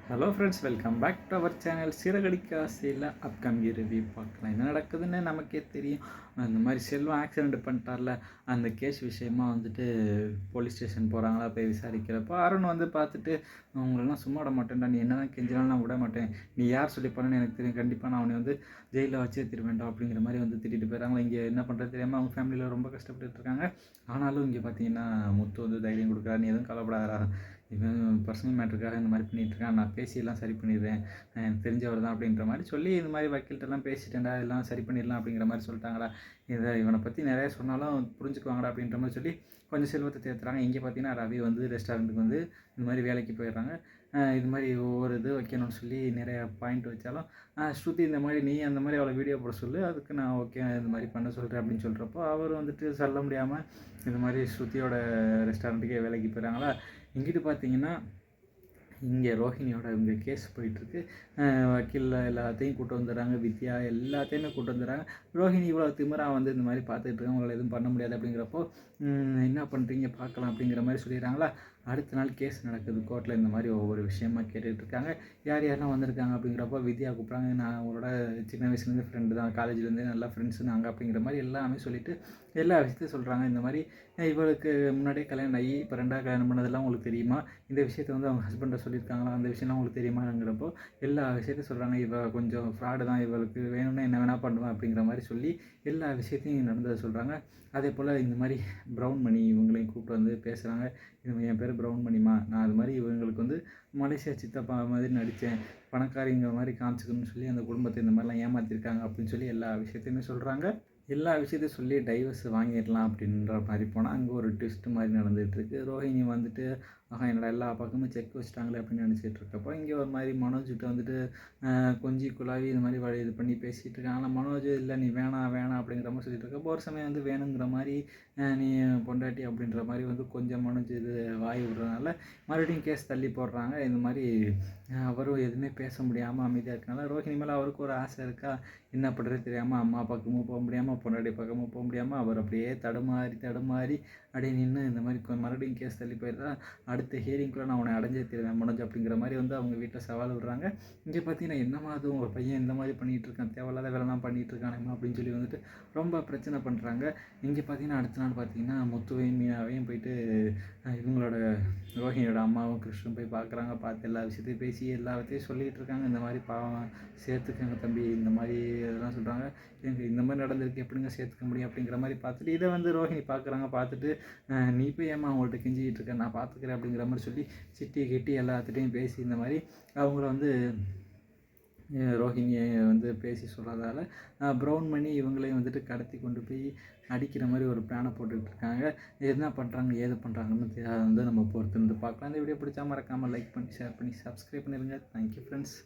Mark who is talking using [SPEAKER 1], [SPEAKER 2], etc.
[SPEAKER 1] Hello friends, welcome back to our channel. சிறகடிக்க ஆசையில் upcoming review பார்க்கலாம். என்ன நடக்குதுன்னு நமக்கே தெரியும். அந்த மாதிரி செல்வம் ஆக்சிடெண்ட் பண்ணிட்டார்ல, அந்த கேஸ் விஷயமா வந்துட்டு போலீஸ் ஸ்டேஷன் போகிறாங்களா, போய் விசாரிக்கிறப்போ அருண் வந்து பார்த்துட்டு, அவங்களெல்லாம் சும்மா விட மாட்டேன்டா, நீ என்ன தான் கெஞ்சினாலும் நான் விட மாட்டேன், நீ யார் சொல்லி பண்ணேன்னு எனக்கு தெரியும், கண்டிப்பாக நான் அவனை வந்து ஜெயிலில் வச்சே திருவேண்டாம் அப்படிங்கிற மாதிரி வந்து திட்டிட்டு போயிடறாங்களா. இங்கே என்ன பண்ணுறது தெரியாமல் அவங்க ஃபேமிலியில் ரொம்ப கஷ்டப்பட்டு இருக்காங்க. ஆனாலும் இங்கே பார்த்தீங்கன்னா முத்து வந்து தைரியம் கொடுக்குறாரு, நீ எதுவும் கவலைப்படாதடா, இவன் பர்சனல் மேட்டருக்காக இந்த மாதிரி பண்ணிகிட்ருக்கான், நான் பேசியெல்லாம் சரி பண்ணிடுறேன், எனக்கு தெரிஞ்சவர் தான் அப்படின்ற மாதிரி சொல்லி இந்த மாதிரி வக்கீல்கிட்டலாம் பேசிட்டேன்டா, எல்லாம் சரி பண்ணிடலாம் அப்படிங்கிற மாதிரி சொல்லிட்டாங்களா. இவனை பற்றி நிறையா சொன்னாலும் புரிஞ்சுக்குவாங்கடா அப்படின்ற மாதிரி சொல்லி கொஞ்சம் செல்வத்தை தேர்த்துறாங்க. இங்கே பார்த்தீங்கன்னா ரவி வந்து ரெஸ்டாரண்ட்டுக்கு வந்து இந்த மாதிரி வேலைக்கு போயிடுறாங்க. இது மாதிரி ஒவ்வொரு இது வைக்கணும்னு சொல்லி நிறையா பாயிண்ட் வச்சாலும் ஸ்ருதி இந்த மாதிரி நீ அந்த மாதிரி அவளை வீடியோ போட சொல்லு, அதுக்கு நான் ஓகே இந்த மாதிரி பண்ண சொல்கிறேன் அப்படின்னு சொல்கிறப்போ அவர் வந்துட்டு சொல்ல முடியாமல் இந்த மாதிரி ஸ்ருதியோட ரெஸ்டாரண்ட்டுக்கே வேலைக்கு போயிடறாங்களா. இங்கிட்டு பார்த்தீங்கன்னா இங்கே ரோஹிணியோட இங்கே கேஸ் போயிட்டுருக்கு. வக்கீலில் எல்லாத்தையும் கூட்டு வந்துடுறாங்க, வித்யா எல்லாத்தையுமே கூட்டு வந்துடுறாங்க. ரோஹிணி இவ்வளோ திமிராக வந்து இந்த மாதிரி பார்த்துட்டு இருக்காங்க, உங்களால் எதுவும் பண்ண முடியாது அப்படிங்கிறப்போ என்ன பண்ணுறீங்க பார்க்கலாம் அப்படிங்கிற மாதிரி சொல்லிடுறாங்களா. அடுத்த நாள் கேஸ் நடக்குது கோர்ட்டில். இந்த மாதிரி ஒவ்வொரு விஷயமா கேட்டுகிட்டு இருக்காங்க. யார் யாரெல்லாம் வந்திருக்காங்க அப்படிங்கிறப்போ வித்யா கூப்பிட்றாங்க, நான் அவங்களோட சின்ன வயசுலேருந்து ஃப்ரெண்டு தான், காலேஜ்லேருந்து நல்லா ஃப்ரெண்ட்ஸு நாங்கள் அப்படிங்கிற மாதிரி எல்லாமே சொல்லிவிட்டு எல்லா விஷயத்தையும் சொல்கிறாங்க. இந்த மாதிரி இவளுக்கு முன்னாடியே கல்யாணம் ஆகி இப்போ ரெண்டாவது கல்யாணம் பண்ணதெல்லாம் உங்களுக்கு தெரியுமா, இந்த விஷயத்தை வந்து அவங்க ஹஸ்பண்டை சொல்லியிருக்காங்களா, அந்த விஷயம்லாம் உங்களுக்கு தெரியுமாங்கிறப்போ எல்லா விஷயத்தையும் சொல்கிறாங்க. இவள் கொஞ்சம் ஃப்ராடு தான், இவளுக்கு வேணும்னா என்ன வேணால் பண்ணுவேன் அப்படிங்கிற மாதிரி சொல்லி எல்லா விஷயத்தையும் நடந்ததை சொல்கிறாங்க. அதே போல் இந்த மாதிரி ப்ரௌன் மணி இவங்களையும் கூப்பிட்டு வந்து பேசுகிறாங்க. என் பேர் ப்ரௌன் மணிமா, நான் அது மாதிரி இவங்களுக்கு வந்து மலேசியா சித்தப்பா மாதிரி நடித்தேன், பணக்காரிங்கிற மாதிரி காமிச்சிக்கணும்னு சொல்லி அந்த குடும்பத்தை இந்த மாதிரிலாம் ஏமாற்றிருக்காங்க அப்படின்னு சொல்லி எல்லா விஷயத்தையுமே சொல்கிறாங்க. எல்லா விஷயத்தையும் சொல்லி டைவர்ஸ் வாங்கிடலாம் அப்படின்ற மாதிரி போனால் அங்கே ஒரு ட்விஸ்ட் மாதிரி நடந்துகிட்ருக்கு. ரோஹிணி வந்துட்டு என்னோட எல்லா பக்கமும் செக் வச்சுட்டாங்களே அப்படின்னு நினச்சிட்டு இருக்கப்போ இங்கே ஒரு மாதிரி மனோஜ்கிட்ட வந்துட்டு கொஞ்சி குழாவி இது மாதிரி இது பண்ணி பேசிகிட்டு இருக்காங்க. ஆனால் மனோஜ் இல்லை நீ வேணாம் வேணாம் அப்படிங்கிற மாதிரி சொல்லிட்டு இருக்கப்போ ஒரு சமயம் வந்து வேணுங்கிற மாதிரி நீ பொண்டாட்டி அப்படின்ற மாதிரி வந்து கொஞ்சம் மனோஜ் இது வாய் விடுறதுனால மறுபடியும் கேஸ் தள்ளி போடுறாங்க. இந்த மாதிரி அவரும் எதுவுமே பேச முடியாமல் அமைதியாக இருக்கனால ரோஹிணி மேலே அவருக்கு ஒரு ஆசை இருக்கா, என்ன பண்ணுறது தெரியாமல் அம்மா பக்கமும் போக முடியாமல் பொண்டாட்டி பக்கமும் போக முடியாமல் அவர் அப்படியே தடுமாறி அப்படியே நின்று இந்த மாதிரி மறுபடியும் கேஸ் தள்ளி போயிடுறா. அடுத்த ஹியரிங்குள்ளே நான் உன்னை அடைஞ்சே தருவேன் மனோஜ் அப்படிங்கிற மாதிரி வந்து அவங்க வீட்டில் சவால் விடுறாங்க. இங்கே பார்த்தீங்கன்னா என்னமா அது உங்கள் பையன் இந்த மாதிரி பண்ணிகிட்டு இருக்கான், தேவையில்லாத வேலைலாம் பண்ணிகிட்டு இருக்கானேம்மா அப்படின்னு சொல்லி வந்துட்டு ரொம்ப பிரச்சனை பண்ணுறாங்க. இங்கே பார்த்தீங்கன்னா அடுத்த நாள் பார்த்தீங்கன்னா முத்துவையும் மீனாவையும் போயிட்டு இவங்களோட ரோஹிணியோட அம்மாவும் கிருஷ்ணன் போய் பார்க்குறாங்க. பார்த்து எல்லா விஷயத்தையும் பேசி எல்லாத்தையும் சொல்லிகிட்டு இருக்காங்க. இந்த மாதிரி பாவம் சேர்த்துக்கங்க தம்பி, இந்த மாதிரி இதெல்லாம் சொல்கிறாங்க. எனக்கு இந்த மாதிரி நடந்திருக்கு, எப்படிங்க சேர்த்துக்க முடியும் அப்படிங்கிற மாதிரி பார்த்துட்டு இதை வந்து ரோஹிணி பார்க்குறாங்க. பார்த்துட்டு நீ போய் ஏமா அவங்கள்ட்ட கெஞ்சிக்கிட்டு இருக்க, நான் பார்த்துக்கிறேன் அப்படிங்கிற மாதிரி சொல்லி சிட்டி கிட்டி எல்லாத்துட்டையும் பேசி இந்த மாதிரி அவங்கள வந்து ரோஹிணியை வந்து பேசி சொல்கிறதால ப்ரௌன் பண்ணி இவங்களையும் வந்துட்டு கடத்தி கொண்டு போய் அடிக்கிற மாதிரி ஒரு பிளானை போட்டுக்கிட்டு இருக்காங்க. என்ன பண்ணுறாங்க ஏது பண்ணுறாங்கன்னு அதை வந்து நம்ம பொறுத்து இருந்து பார்க்கலாம். இந்த வீடியோ பிடிச்சா மறக்காமல் லைக் பண்ணி ஷேர் பண்ணி சப்ஸ்கிரைப் பண்ணிடுங்க. Thank you friends.